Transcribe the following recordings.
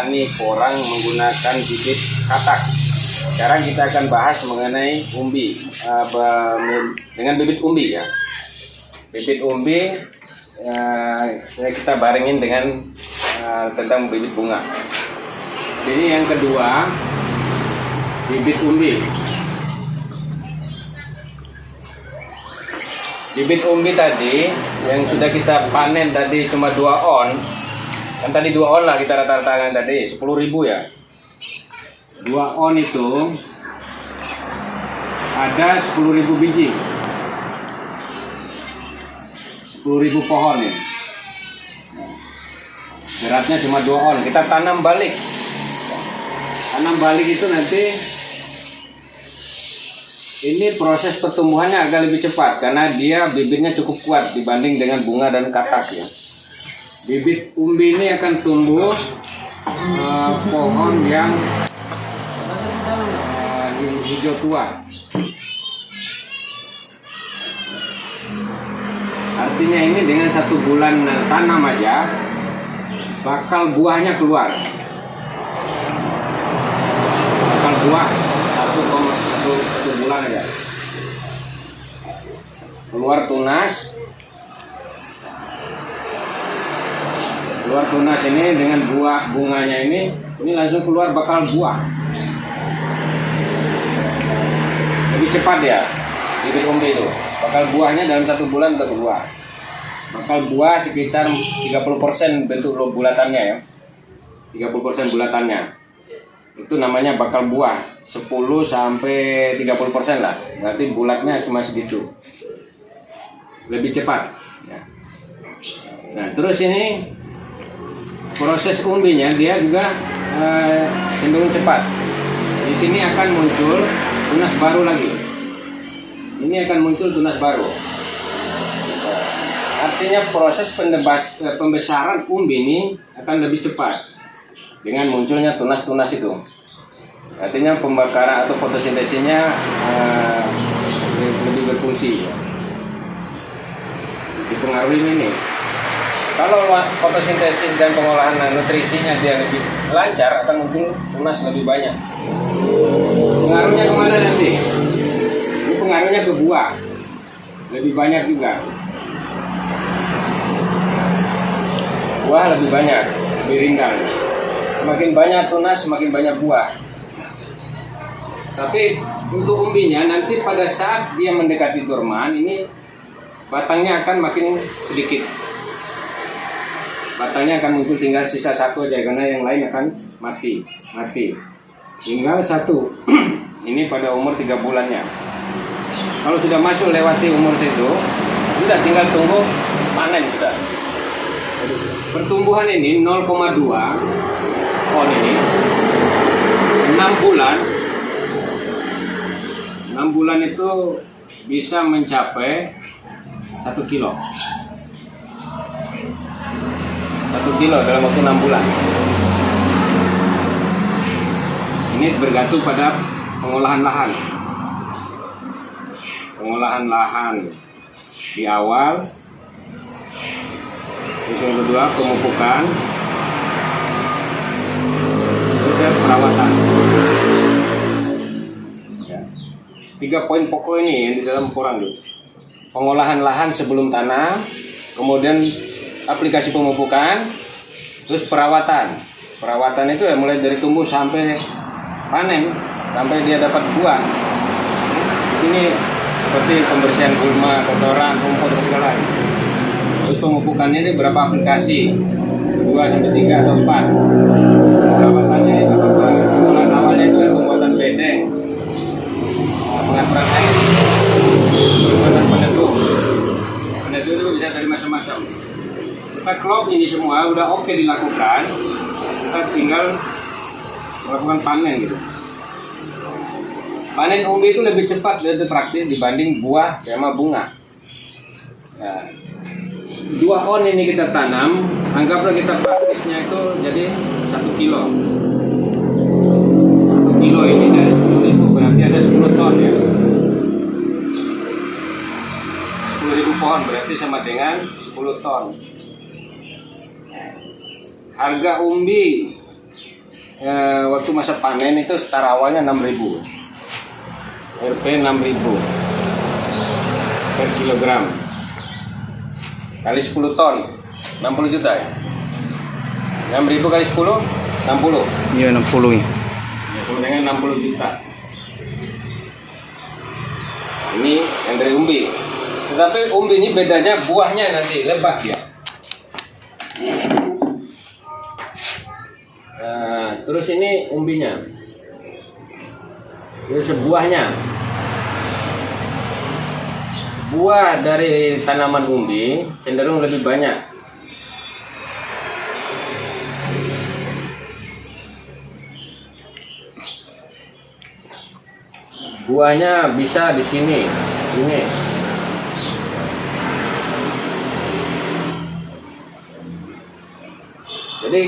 petani porang menggunakan bibit katak. Sekarang kita akan bahas mengenai umbi dengan bibit umbi ya. Bibit umbi kita barengin dengan tentang bibit bunga. Ini yang kedua, bibit umbi. Bibit umbi tadi yang sudah kita panen tadi cuma 2 on. Kan tadi 2 on lah kita rata-ratakan tadi 10.000 ya. 2 on itu ada 10.000 biji. 10.000 pohon ya. Beratnya cuma 2 on. Kita tanam balik. Tanam balik itu nanti ini proses pertumbuhannya agak lebih cepat karena dia bibitnya cukup kuat dibanding dengan bunga dan katak ya. Bibit umbi ini akan tumbuh pohon yang hijau tua. Artinya ini dengan 1 bulan tanam aja bakal buahnya keluar. Bakal buah 1 bulan aja keluar tunas. Keluar tunas ini dengan buah bunganya ini langsung keluar bakal buah. Lebih cepat ya bibit umbi itu. Bakal buahnya dalam 1 bulan udah keluar. Bakal buah sekitar 30% bentuk bulatannya ya. 30% bulatannya. Itu namanya bakal buah 10-30% lah. Berarti bulatnya cuma segitu. Lebih cepat ya. Nah, terus ini proses umbinya dia juga cenderung cepat. Di sini akan muncul tunas baru lagi. Ini akan muncul tunas baru. Artinya proses pembesaran umbi ini akan lebih cepat dengan munculnya tunas-tunas itu. Artinya pembakaran atau fotosintesisnya lebih berfungsi. Dipengaruhi ini. Kalau fotosintesis dan pengolahan nutrisinya dia lebih lancar, akan muncul tunas lebih banyak. Pengaruhnya kemana nanti? Ini pengaruhnya ke buah. Lebih banyak juga. Buah lebih banyak, lebih rindang. Semakin banyak tunas, semakin banyak buah. Tapi untuk umbinya nanti pada saat dia mendekati dorman, ini batangnya akan makin sedikit. Batangnya akan muncul tinggal sisa 1 aja karena yang lain akan mati. Tinggal 1. Ini pada umur 3 bulannya. Kalau sudah masuk lewati umur situ, sudah tinggal tunggu panen sudah. Pertumbuhan ini 0,2 on ini 6 bulan. 6 bulan itu bisa mencapai 1 kilo. 1 kilo dalam waktu 6 bulan. Ini bergantung pada pengolahan lahan. Pengolahan lahan di awal. Terus yang kedua pemupukan. Terus perawatan. Ya. 3 poin pokok ini yang di dalam porang dulu. Pengolahan lahan sebelum tanam, kemudian aplikasi pemupukan, terus perawatan. Perawatan itu ya mulai dari tumbuh sampai panen, sampai dia dapat buah. Di sini seperti pembersihan gulma, kotoran, rumput dan segala. Terus pemupukannya ini berapa aplikasi? 2-3 atau 4. Perawatannya itu pengolahan awalnya itu pembuatan bedeng, pengaturan air, pembuatan peneduh. Peneduh itu bisa dari macam-macam. Setelah klop ini semua udah oke dilakukan, kita tinggal melakukan panen gitu. Panen umbi itu lebih cepat dan lebih praktis dibanding buah sama bunga. Nah, 2 on ini kita tanam, anggaplah kita praktisnya itu jadi 1 kilo. 1 kilo ini dari 10.000 berarti ada 10 ton ya. 10.000 pohon berarti sama dengan 10 ton. Harga umbi waktu masa panen itu setara awalnya 6.000. Rp 6.000 per kilogram. Kali 10 ton, 60 juta ya. 6.000 kali 10, 60. Iya 60 ya. Ya, sama dengan 60 juta. Ini yang dari umbi. Tetapi umbi ini bedanya buahnya nanti lebat ya. Nah, terus ini umbinya. Terus buahnya. Buah dari tanaman umbi cenderung lebih banyak. Buahnya bisa di sini, ini. Jadi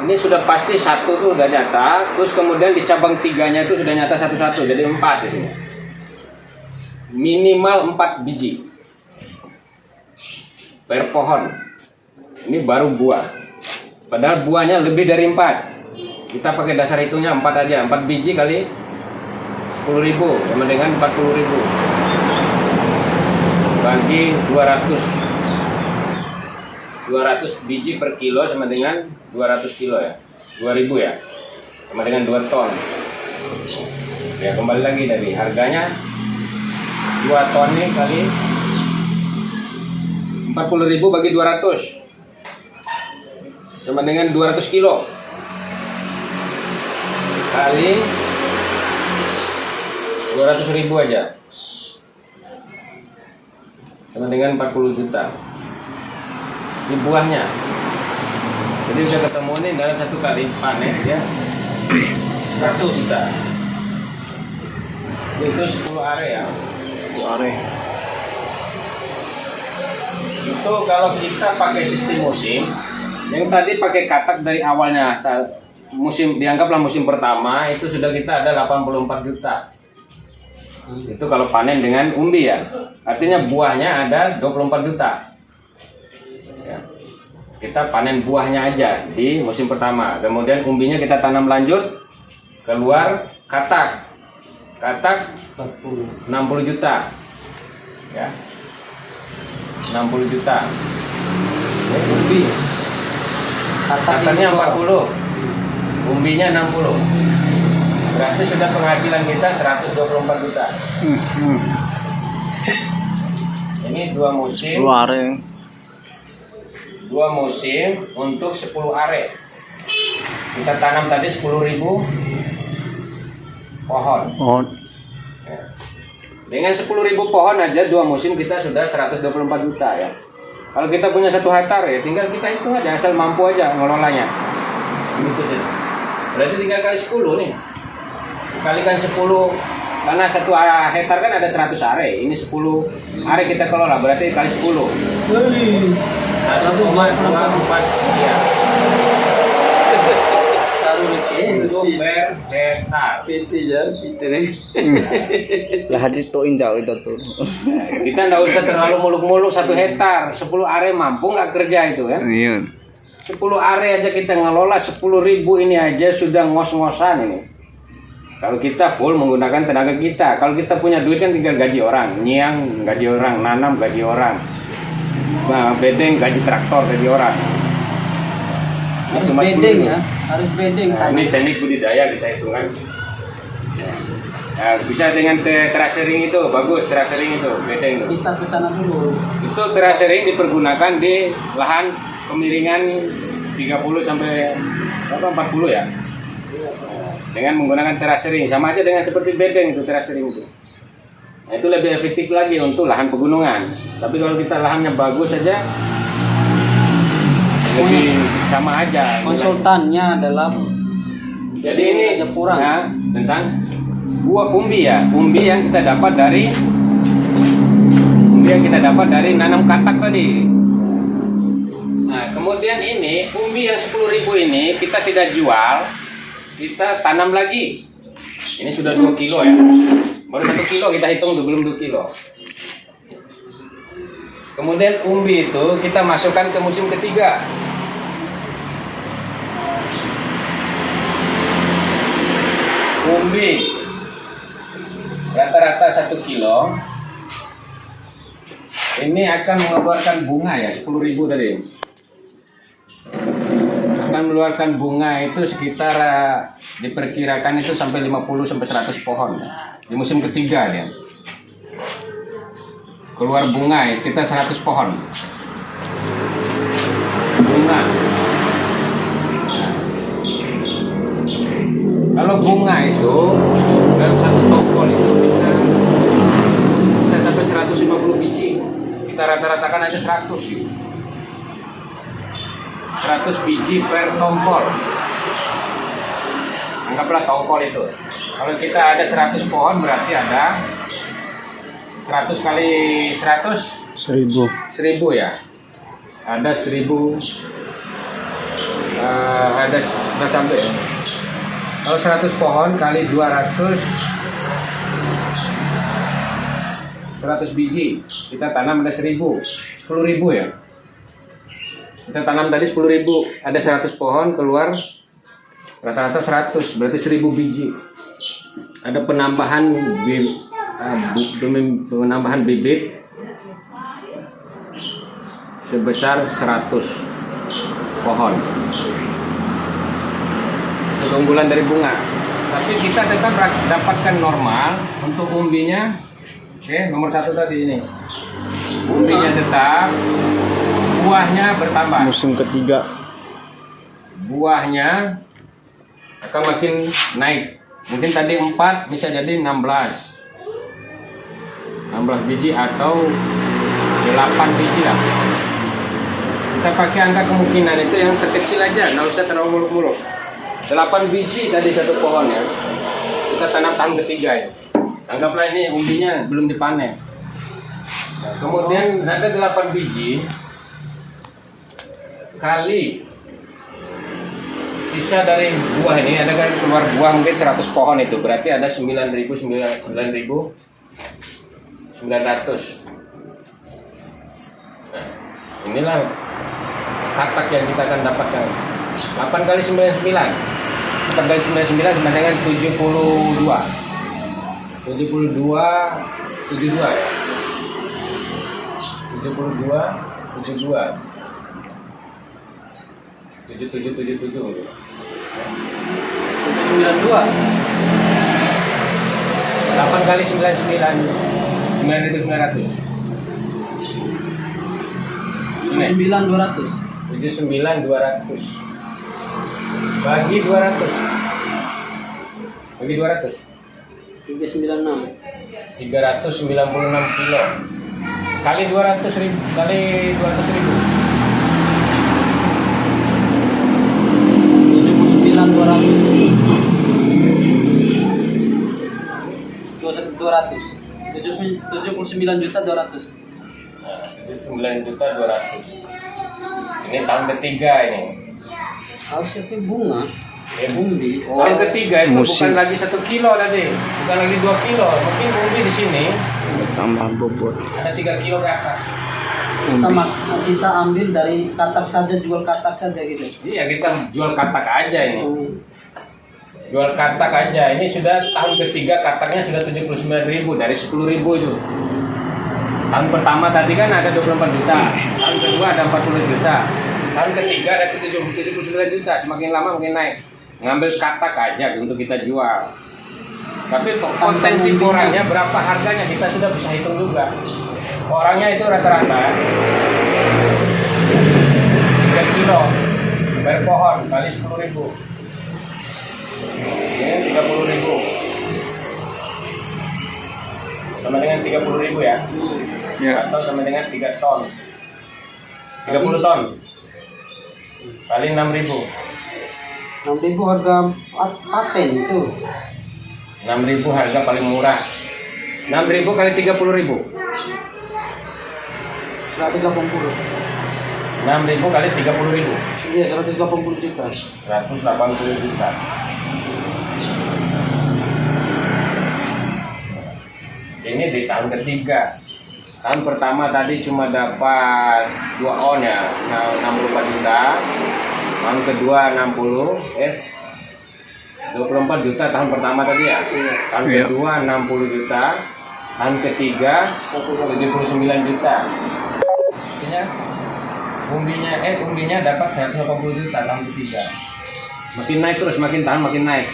ini sudah pasti satu tuh udah nyata, terus kemudian di cabang tiganya itu sudah nyata satu-satu, jadi 4 di sini. Minimal 4 biji per pohon. Ini baru buah. Padahal buahnya lebih dari 4. Kita pakai dasar hitungnya 4 aja, 4 biji kali 10.000 sama dengan 40.000 bagi 200 biji per kilo sama dengan 200 kilo ya, 2.000 ya, sama dengan 2 ton ya. Kembali lagi dari harganya 2 ton nih kali 40.000 bagi 200 sama dengan 200 kilo kali 200.000 aja sama dengan 40 juta. Ini buahnya. Jadi sudah ketemu nih dalam satu kali panen ya 100 juta. Itu 10 are ya. 10 are. Itu kalau kita pakai sistem musim, yang tadi pakai katak dari awalnya musim, dianggaplah musim pertama itu sudah kita ada 84 juta. Itu kalau panen dengan umbi ya. Artinya buahnya ada 24 juta. Ya. Kita panen buahnya aja di musim pertama. Kemudian umbinya kita tanam lanjut, keluar katak. Katak 60 juta. Ya. 60 juta. Ini umbi. Kataknya 40. Umbinya 60. Berarti sudah penghasilan kita 124 juta. Ini 2 musim. 10 are. 2 musim untuk 10 are. Kita tanam tadi 10.000 pohon. Ya. Dengan 10.000 pohon aja 2 musim kita sudah 124 juta ya. Kalau kita punya 1 hektar ya tinggal kita hitung aja, asal mampu aja ngelolanya. Gitu sih. Berarti tinggal kali 10 nih. Kalikan 10, karena 1 hektar kan ada 100 are. Ini 10 are kita kelola, berarti kali 10. 1,24 ya. Itu per hektar. Lah hati toin jauh itu tuh. Kita nggak usah terlalu muluk-muluk 1 hektar. 10 are mampu nggak kerja itu ya? Iya. 10 are aja kita ngelola 10.000 ini aja sudah ngos-ngosan ini. Kalau kita full menggunakan tenaga kita, kalau kita punya duit kan tinggal gaji orang, nyiang gaji orang, nanam gaji orang, bedeng gaji traktor gaji orang. Harus bedeng ya, harus bedeng. Nah, ini teknik budidaya kita hitungkan. Nah, bisa dengan terasering itu, bagus terasering itu, bedeng itu. Kita ke sana dulu. Itu terasering dipergunakan di lahan kemiringan 30 sampai 40 ya. Dengan menggunakan terasering sama aja dengan seperti bedeng itu terasering itu. Nah, itu lebih efektif lagi untuk lahan pegunungan. Tapi kalau kita lahannya bagus saja lebih sama aja. Konsultannya adalah jadi ini kurang ya, tentang buah umbi ya. Umbi yang kita dapat dari nanam katak tadi. Nah, kemudian ini umbi yang 10.000 ini kita tidak jual. Kita tanam lagi. Ini sudah 2 kilo ya. Baru 1 kilo kita hitung belum 2 kilo. Kemudian umbi itu kita masukkan ke musim ketiga. umbi rata-rata 1 kilo ini akan mengeluarkan bunga ya 10.000 tadi. Akan mengeluarkan bunga itu sekitar diperkirakan itu sampai 50 sampai 100 pohon di musim ketiga dia. Keluar bunga ya sekitar 100 pohon. Bunga. Kalau bunga itu dalam satu tongkol itu bisa sampai 150 biji. Kita rata-ratakan aja 100 sih. 100 biji per tongkol. Anggaplah tongkol itu. Kalau kita ada 100 pohon berarti ada 100 kali 100 1000 ya. Ada 1000 ada sudah sampai ya. Kalau 100 pohon kali 200 100 biji kita tanam ada 10.000 ya. Kita tanam tadi 10.000 ada 100 pohon keluar rata-rata 100 berarti 1.000 biji. Ada penambahan bibit sebesar 100 pohon. Keunggulan dari bunga. Tapi kita tetap dapatkan normal untuk umbinya. Oke, nomor 1 tadi ini. Umbinya tetap, buahnya bertambah. musim ketiga. Buahnya akan makin naik. Mungkin tadi 4 bisa jadi 16 biji atau 8 biji lah. Kita pakai angka kemungkinan itu yang terkecil aja, nggak usah terlalu muluk-muluk. 8 biji tadi satu pohon ya. Kita tanam tahun ketiga ya. Anggaplah ini umbinya belum dipanen. Nah, kemudian ada 8 biji kali sisa dari buah ini, ada kan keluar buah mungkin 100 pohon itu berarti ada 9.900. Nah, inilah katak yang kita akan dapatkan. 8 kali 99 4 kali 99 sama dengan 72 ya 77 92. 8 kali 99 9.900 ini 9.200. 79.200 bagi 200 396. 396 kilo kali 200.000 kali 200.000 79.200. Nah, 79.200 ini tahun ketiga ini. Harusnya itu bunga. Umbi. Tahun ketiga itu musim. bukan lagi 1 kilo tadi, bukan lagi 2 kilo. Mungkin umbi di sini Tambah bobot. ada 3 kilo ke atas. Kita ambil dari katak saja, jual katak saja gitu. Iya, kita jual katak aja ini. Jual katak aja. Ini sudah tahun ketiga kataknya sudah 79.000 dari 10.000 itu. Tahun pertama tadi kan ada 24 juta. Tahun kedua ada 40 juta. Tahun ketiga ada 79 juta. Semakin lama makin naik. Ngambil katak aja untuk kita jual. Tapi potensi orangnya berapa harganya kita sudah bisa hitung juga. Orangnya itu rata-rata 3 kilo per pohon kali 10.000. Ini 30.000. Sama dengan 30.000 ya. Ya. Atau sama dengan 3 ton. 30 ton. Kali 6.000. 6.000 harga paten itu. 6.000 harga paling murah. 6.000 kali 30.000. 180. 6.000 kali 30.000. Iya, 180 juta. 180 juta. Ini di tahun ketiga. Tahun pertama tadi cuma dapat 2 on ya, 64 juta. Tahun kedua 60, 24 juta tahun pertama tadi ya. Tahun kedua 60 juta. Tahun ketiga 79 juta. Artinya umbinya dapat 180 juta tahun ketiga. Makin naik terus, makin tahun makin naik.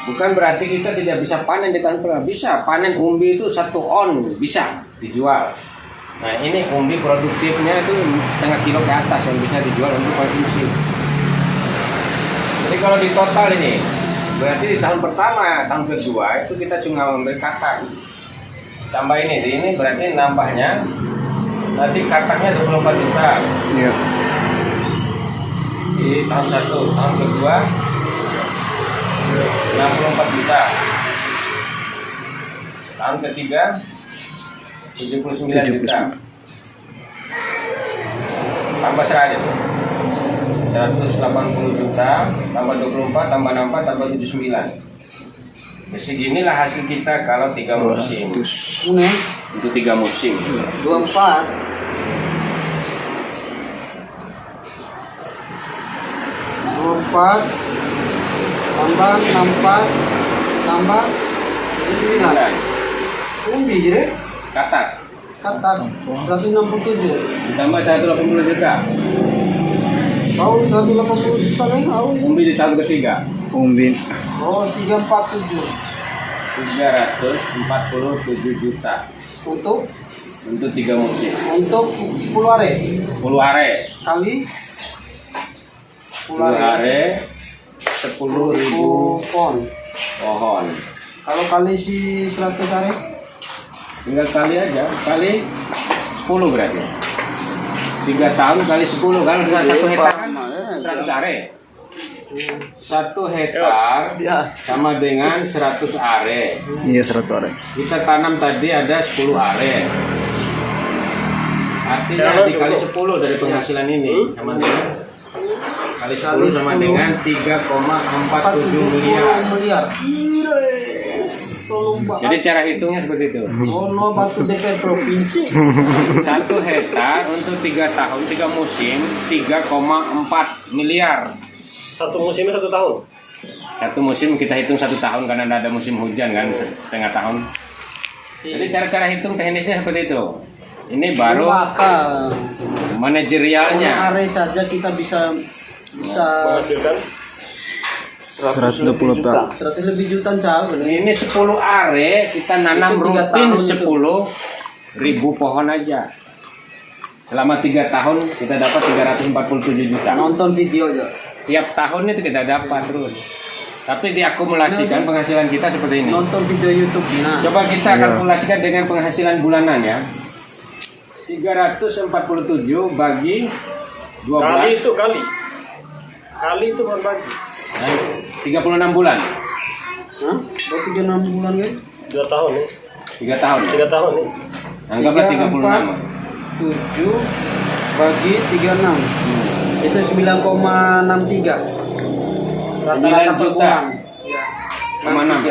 Bukan berarti kita tidak bisa panen di tahun pertama. Bisa, panen umbi itu 1 on bisa dijual. Nah ini umbi produktifnya itu setengah kilo ke atas yang bisa dijual untuk konsumsi. Jadi kalau di total ini, berarti di tahun pertama, tahun kedua itu kita cuma membeli katak. Tambah ini berarti nambahnya nanti kataknya 24 juta. Iya. Di tahun 1, tahun kedua 64 juta. Tahun ketiga 79 juta. Tambah seraya tuh. 180 juta, tambah 24, tambah 64, tambah 79. Seginilah hasil kita kalau 3 musim. Ini Untuk 3 musim. 24. Tambah 64 tambah 9. Umbi jadi Katak. katak 167. Ditambah 180 juta. Kau 180 juta kan kau. Umbi di tahun ketiga. Umbi. Oh 347 347 juta. untuk 3 musim. untuk 10 hari 10 are. kali 10 are 10.000 pon. pohon. Kalau kali si 100 hari Tinggal kali aja, kali 10 berarti. 3 tahun kali 10 kan 1 hektar kan 100 are. 1 hektar sama dengan 100 are. Iya 100 are. Bisa tanam tadi ada 10 are. Artinya dikali 10 dari penghasilan ini sama dengan kali 10 sama dengan 3,47 miliar. Jadi cara hitungnya seperti itu. Oh, no batu DPR provinsi. 1 hektar untuk 3 tahun 3 musim 3,4 miliar. Satu musimnya 1 tahun. 1 musim kita hitung 1 tahun karena ada musim hujan kan setengah tahun. Jadi cara-cara hitung teknisnya seperti itu. Ini baru Maka manajerialnya. hari saja kita bisa Menghasilkan 120 juta. 100 lebih juta cal. Ini 10 are kita nanam Itu 3 rutin tahun 10.000 pohon aja. Selama 3 tahun kita dapat 347 juta. Nonton video aja. Tiap tahun itu kita dapat terus. Tapi diakumulasikan penghasilan kita seperti ini. Nonton video YouTube. Nah, Coba kita kalkulasikan dengan penghasilan bulanan ya. 347 bagi 12 kali itu kali itu berbagi dan 36 bulan. hah? Berarti dia 6 bulan kan? 2 tahun nih 3 tahun. 3 tahun nih Anggaplah 36. 7 bagi 36. Itu 9,63. 9 juta. Sama 6.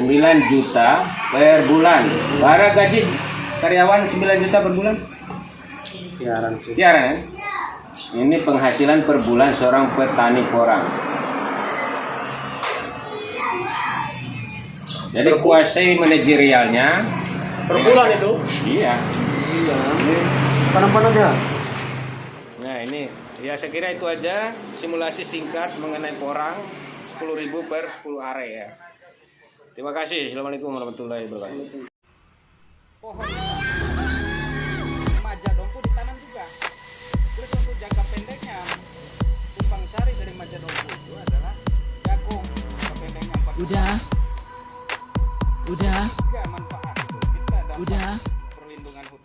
9 juta per bulan. Bara gaji karyawan 9 juta per bulan. Siaran sih. Tiara kan? Ini penghasilan per bulan seorang petani porang. Jadi kuasai manajerialnya per bulan itu. Iya. Iya. Panas-panas ya. Nah ini ya saya kira itu aja simulasi singkat mengenai porang 10.000 per 10 are ya. Terima kasih. Assalamualaikum warahmatullahi wabarakatuh. Pohon majadompu ditanam juga. Terus untuk jangka pendeknya tumpang sari dari majadompu itu adalah jagung. Jangka pendeknya 4 Udah. manfaat itu. Kita dapat Udah.